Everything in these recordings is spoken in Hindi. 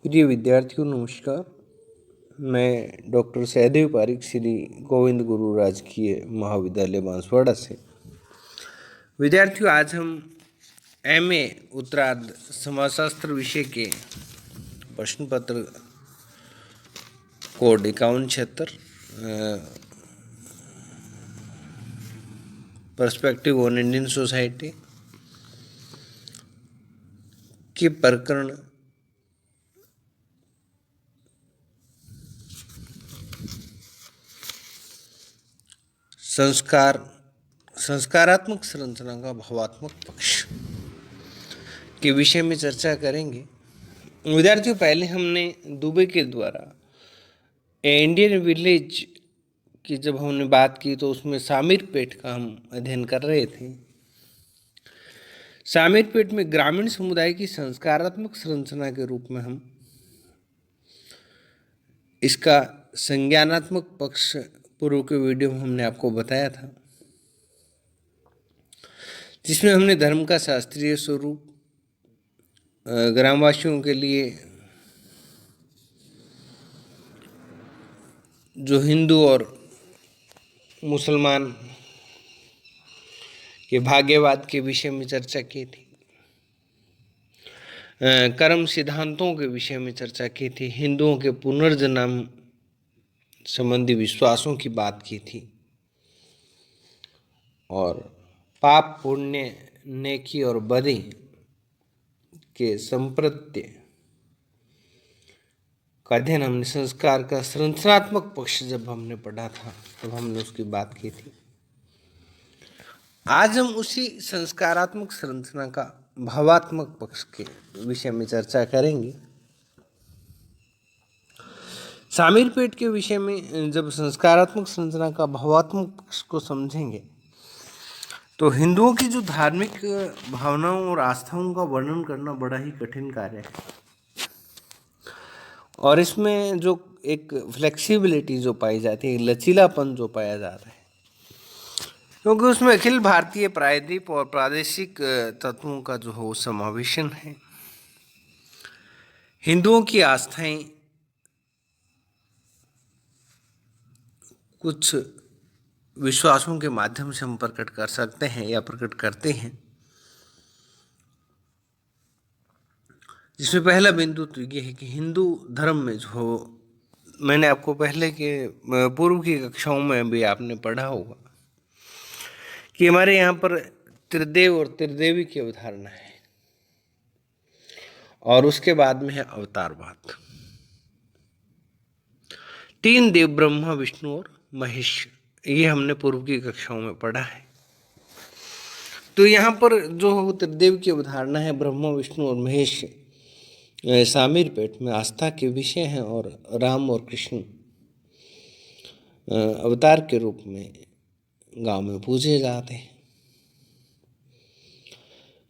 प्रिय विद्यार्थियों नमस्कार। मैं डॉक्टर सहदेव पारिक श्री गोविंद गुरु राजकीय महाविद्यालय बांसवाड़ा से। विद्यार्थियों, आज हम एमए उत्तरार्ध समाजशास्त्र विषय के प्रश्न पत्र code 5176 perspective on Indian society के प्रकरण संस्कारात्मक संरचना का भावात्मक पक्ष के विषय में चर्चा करेंगे। विद्यार्थियों, पहले हमने दुबे के द्वारा इंडियन विलेज की जब हमने बात की तो उसमें शामीरपेट का हम अध्ययन कर रहे थे। शामीरपेट में ग्रामीण समुदाय की संस्कारात्मक संरचना के रूप में हम इसका संज्ञानात्मक पक्ष पूर्व के वीडियो में हमने आपको बताया था, जिसमें हमने धर्म का शास्त्रीय स्वरूप, ग्रामवासियों के लिए जो हिंदू और मुसलमान के भाग्यवाद के विषय में चर्चा की थी, कर्म सिद्धांतों के विषय में चर्चा की थी, हिंदुओं के पुनर्जन्म संबंधी विश्वासों की बात की थी और पाप पुण्य नेकी और बदी के संप्रत्य का अध्ययन हमने संस्कार का संरचनात्मक पक्ष जब हमने पढ़ा था तब हमने उसकी बात की थी। आज हम उसी संस्कारात्मक संरचना का भावात्मक पक्ष के विषय में चर्चा करेंगे। शामीरपेट के विषय में जब संस्कारात्मक संरचना का भावात्मक पक्ष को समझेंगे तो हिंदुओं की जो धार्मिक भावनाओं और आस्थाओं का वर्णन करना बड़ा ही कठिन कार्य है और इसमें जो एक फ्लेक्सिबिलिटी जो पाई जाती है, लचीलापन जो पाया जाता है, क्योंकि उसमें अखिल भारतीय प्रायद्वीप और प्रादेशिक तत्वों का जो हो समावेशन है। हिंदुओं की आस्थाएं कुछ विश्वासों के माध्यम से हम प्रकट कर सकते हैं या प्रकट करते हैं, जिसमें पहला बिंदु तो ये है कि हिंदू धर्म में जो मैंने आपको पहले के पूर्व की कक्षाओं में भी आपने पढ़ा होगा कि हमारे यहाँ पर त्रिदेव और त्रिदेवी की अवधारणा है और उसके बाद में है अवतारवाद। तीन देव, ब्रह्मा विष्णु और महेश, ये हमने पूर्व की कक्षाओं में पढ़ा है। तो यहाँ पर जो त्रिदेव की अवधारणा है, ब्रह्मा विष्णु और महेश शामीरपेट में आस्था के विषय हैं और राम और कृष्ण अवतार के रूप में गांव में पूजे जाते हैं।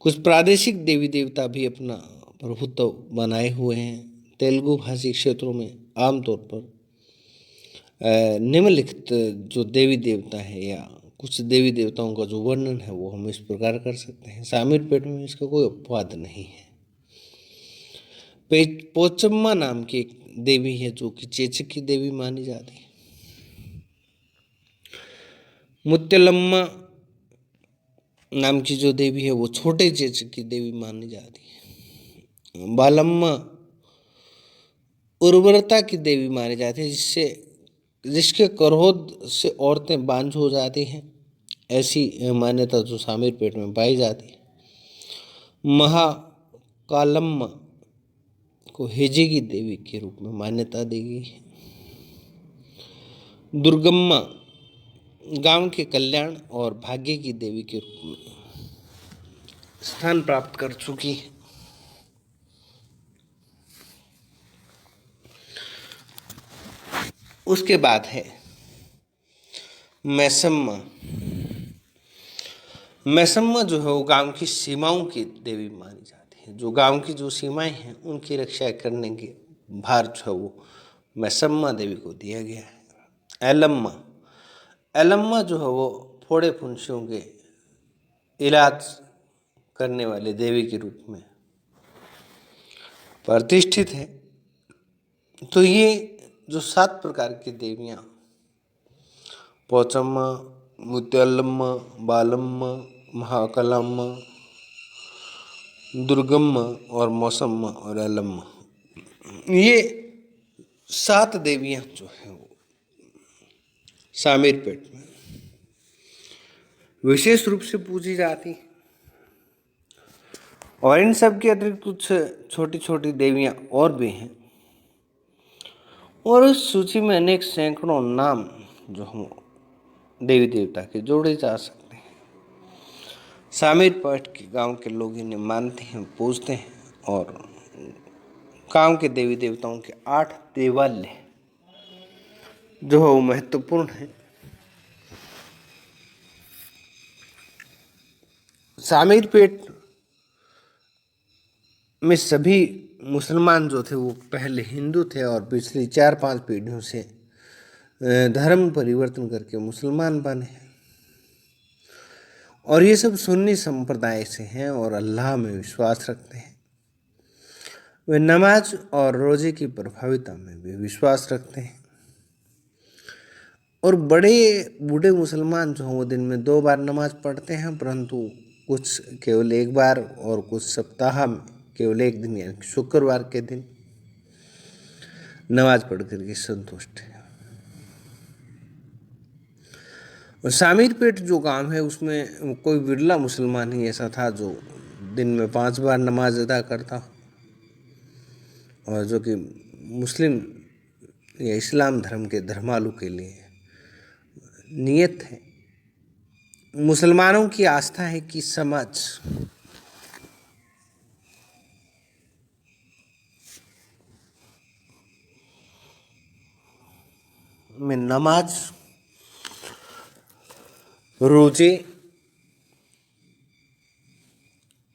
कुछ प्रादेशिक देवी देवता भी अपना प्रभुत्व बनाए हुए हैं। तेलुगु भाषी क्षेत्रों में आमतौर पर निम्नलिखित जो देवी देवता है या कुछ देवी देवताओं का जो वर्णन है वो हम इस प्रकार कर सकते हैं। शामीरपेट में इसका कोई अपवाद नहीं है। पोचम्मा नाम की एक देवी है जो कि चेचक की देवी मानी जाती है। मुत्यलम्मा नाम की जो देवी है वो छोटे चेचक की देवी मानी जाती है। बालम्मा उर्वरता की देवी मानी जाती है, जिसके क्रोध से औरतें बांझ हो जाती हैं, ऐसी मान्यता जो शामीरपेट में पाई जाती है। महाकालम्मा को हेजे की देवी के रूप में मान्यता दी गई है। दुर्गम्मा गांव के कल्याण और भाग्य की देवी के रूप में स्थान प्राप्त कर चुकी है। उसके बाद है मैसम्मा। मैसम्मा जो है वो गांव की सीमाओं की देवी मानी जाती है। जो गांव की जो सीमाएं हैं उनकी रक्षा करने के भार जो है वो मैसम्मा देवी को दिया गया है। एलम्मा जो है वो फोड़े फुंसियों के इलाज करने वाले देवी के रूप में प्रतिष्ठित है। तो ये जो 7 प्रकार की देवियाँ, पोचम्मा, मुत्यालम्मा, बालम्मा, महाकालम्मा, दुर्गम्मा और मौसम्मा और एलम्मा, ये 7 देवियाँ जो है वो शामीरपेट में विशेष रूप से पूजी जाती हैं। और इन सब के अतिरिक्त कुछ छोटी छोटी देवियाँ और भी हैं, और उस सूची में अनेक सैकड़ों नाम जो हम देवी देवता के जोड़े जा सकते हैं। शामीरपेट के गांव के लोग इन्हें मानते हैं, पूजते हैं, और गांव के देवी देवताओं के 8 देवालय जो है वो महत्वपूर्ण है। शामीरपेट में सभी मुसलमान जो थे वो पहले हिंदू थे और पिछली 4-5 पीढ़ियों से धर्म परिवर्तन करके मुसलमान बने, और ये सब सुन्नी संप्रदाय से हैं और अल्लाह में विश्वास रखते हैं। वे नमाज और रोजे की प्रभाविता में भी विश्वास रखते हैं, और बड़े बूढ़े मुसलमान जो हैं वो दिन में 2 बार नमाज पढ़ते हैं, परंतु कुछ केवल 1 बार और कुछ सप्ताह में केवल 1 दिन यानी शुक्रवार के दिन नमाज पढ़ करके संतुष्ट है। और शामीरपेट जो गांव है उसमें कोई बिरला मुसलमान ही ऐसा था जो दिन में 5 बार नमाज अदा करता, और जो कि मुस्लिम या इस्लाम धर्म के धर्मालु के लिए नियत है। मुसलमानों की आस्था है कि समाज में नमाज, रोजे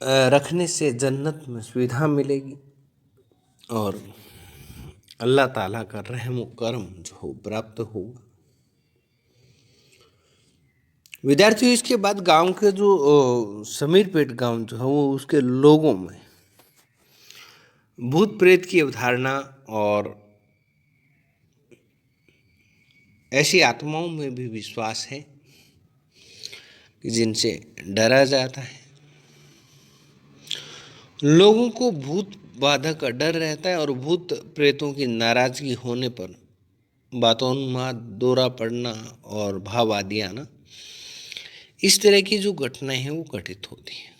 रखने से जन्नत में सुविधा मिलेगी और अल्लाह ताला का रहम करम जो हो प्राप्त होगा। विद्यार्थियों, इसके बाद गांव के जो शामीरपेट गांव जो है वो उसके लोगों में भूत प्रेत की अवधारणा और ऐसी आत्माओं में भी विश्वास है कि जिनसे डरा जाता है। लोगों को भूत बाधा का डर रहता है और भूत प्रेतों की नाराजगी होने पर बातोन्माद, दौरा पड़ना और भाव आदि आना, इस तरह की जो घटनाएं हैं वो घटित होती हैं।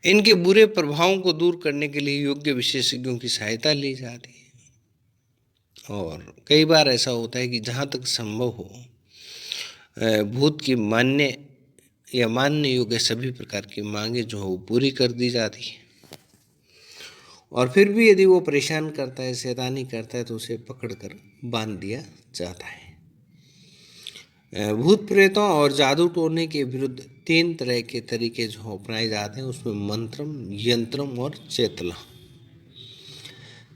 इनके बुरे प्रभावों को दूर करने के लिए योग्य विशेषज्ञों की सहायता ली जाती है, और कई बार ऐसा होता है कि जहाँ तक संभव हो भूत की मान्य या मानने योग्य सभी प्रकार की मांगे जो हो पूरी कर दी जाती है, और फिर भी यदि वो परेशान करता है, शैतानी करता है, तो उसे पकड़कर बांध दिया जाता है। भूत प्रेतों और जादू टोने के विरुद्ध 3 तरह के तरीके जो अपनाए जाते हैं, उसमें मंत्रम, यंत्रम और चेतला,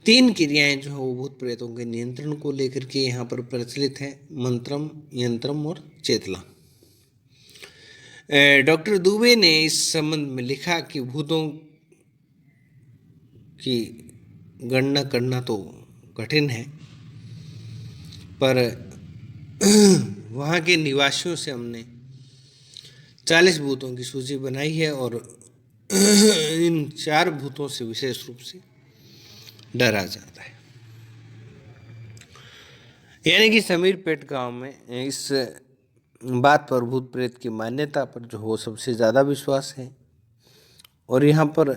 3 क्रियाएं जो है वो भूत प्रेतों के नियंत्रण को लेकर के यहाँ पर प्रचलित है, मंत्रम, यंत्रम और चेतला। डॉक्टर दुबे ने इस संबंध में लिखा कि भूतों की गणना करना तो कठिन है, पर वहाँ के निवासियों से हमने 40 भूतों की सूची बनाई है, और इन 4 भूतों से विशेष रूप से डरा जाता है। यानी कि शामीरपेट गांव में इस बात पर, भूत प्रेत की मान्यता पर जो हो सबसे ज़्यादा विश्वास है, और यहाँ पर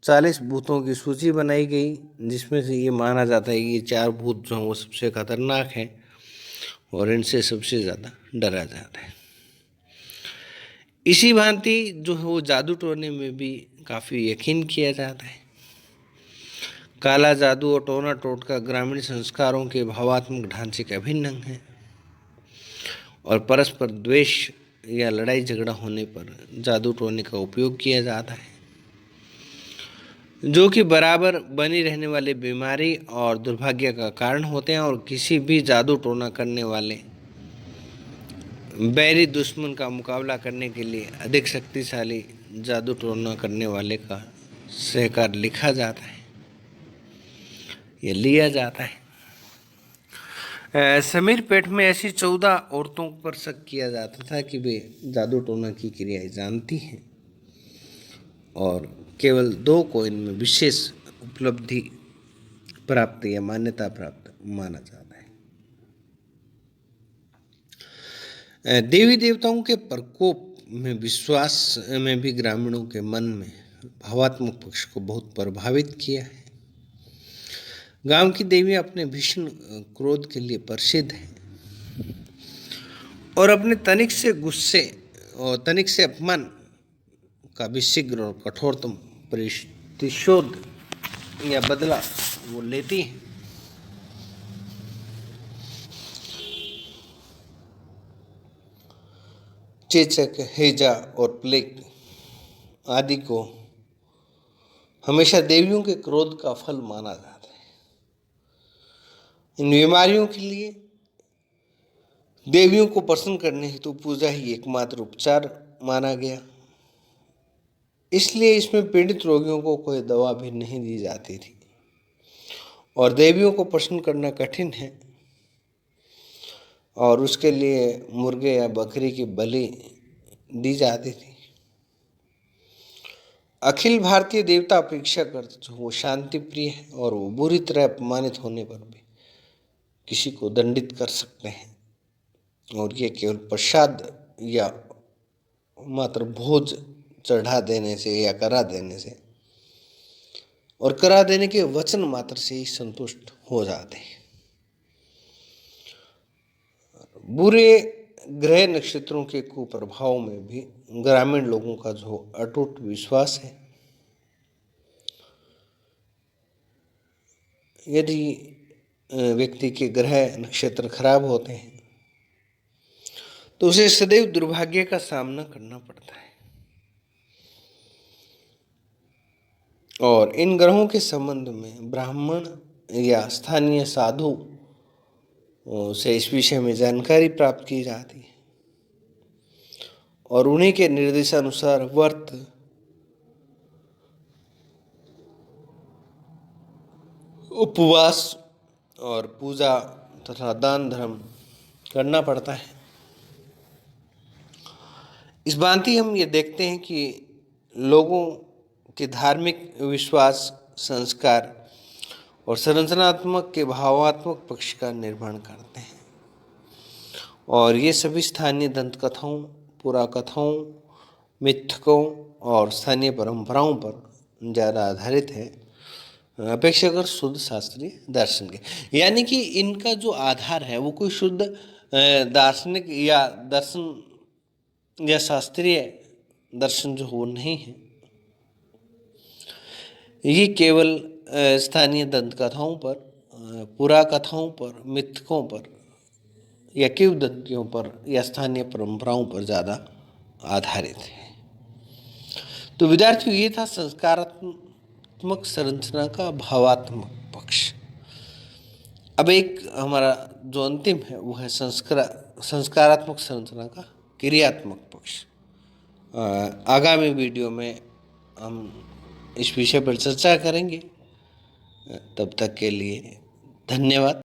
40 भूतों की सूची बनाई गई, जिसमें से ये माना जाता है कि ये 4 भूत जो हैं वो सबसे खतरनाक हैं और इनसे सबसे ज़्यादा डरा जाता है। इसी भांति जो है वो जादू टोने में भी काफ़ी यकीन किया जाता है। काला जादू और टोना टोटका ग्रामीण संस्कारों के भावात्मक ढांचे के अभिन्न अंग हैं, और परस्पर द्वेष या लड़ाई झगड़ा होने पर जादू टोने का उपयोग किया जाता है, जो कि बराबर बनी रहने वाले बीमारी और दुर्भाग्य का कारण होते हैं, और किसी भी जादू टोना करने वाले बैरी दुश्मन का मुकाबला करने के लिए अधिक शक्तिशाली जादू टोना करने वाले का सहकार लिखा जाता है। ये लिया जाता है। समीर पेट में ऐसी 14 औरतों पर शक किया जाता था कि वे जादू टोना की क्रियाएं जानती हैं और केवल 2 को इनमें विशेष उपलब्धि प्राप्त या मान्यता प्राप्त माना जाता है। देवी देवताओं के प्रकोप में विश्वास में भी ग्रामीणों के मन में भावात्मक पक्ष को बहुत प्रभावित किया है। गांव की देवियां अपने भीषण क्रोध के लिए प्रसिद्ध हैं और अपने तनिक से गुस्से और तनिक से अपमान का भी शीघ्र और कठोरतम प्रतिशोध या बदला वो लेती हैं। चेचक, हैजा और प्लेग आदि को हमेशा देवियों के क्रोध का फल माना जाता है। इन बीमारियों के लिए देवियों को प्रसन्न करने हेतु पूजा ही एकमात्र उपचार माना गया। इसलिए इसमें पीड़ित रोगियों को कोई दवा भी नहीं दी जाती थी और देवियों को प्रसन्न करना कठिन है और उसके लिए मुर्गे या बकरी की बलि दी जाती थी। अखिल भारतीय देवता अपेक्षाकृत जो वो शांति प्रिय है और वो बुरी तरह अपमानित होने पर भी किसी को दंडित कर सकते हैं और ये केवल प्रसाद या मात्र भोज चढ़ा देने से या करा देने से और करा देने के वचन मात्र से ही संतुष्ट हो जाते हैं। बुरे ग्रह नक्षत्रों के कुप्रभाव में भी ग्रामीण लोगों का जो अटूट विश्वास है, यदि व्यक्ति के ग्रह नक्षत्र खराब होते हैं तो उसे सदैव दुर्भाग्य का सामना करना पड़ता है और इन ग्रहों के संबंध में ब्राह्मण या स्थानीय साधु से इस विषय में जानकारी प्राप्त की जाती है और उन्हीं के निर्देशानुसार व्रत, उपवास और पूजा तथा दान धर्म करना पड़ता है। इस भांति हम ये देखते हैं कि लोगों के धार्मिक विश्वास, संस्कार और संरचनात्मक के भावात्मक पक्ष का निर्माण करते हैं और ये सभी स्थानीय दंत कथाओं, पुराकथाओं, मिथकों और स्थानीय परंपराओं पर ज़्यादा आधारित है अपेक्षाकृत शुद्ध शास्त्रीय दर्शन के। यानी कि इनका जो आधार है वो कोई शुद्ध दार्शनिक या दर्शन या शास्त्रीय दर्शन जो वो नहीं है, ये केवल स्थानीय दंत कथाओं पर, पुराकथाओं पर, मिथकों पर या किंवदंतियों पर या स्थानीय परंपराओं पर ज़्यादा आधारित है। तो विद्यार्थियों, ये था संस्कारात्मक संरचना का भावात्मक पक्ष। अब एक हमारा जो अंतिम है वो है संस्कारात्मक संरचना का क्रियात्मक पक्ष। आगामी वीडियो में हम इस विषय पर चर्चा करेंगे। तब तक के लिए धन्यवाद।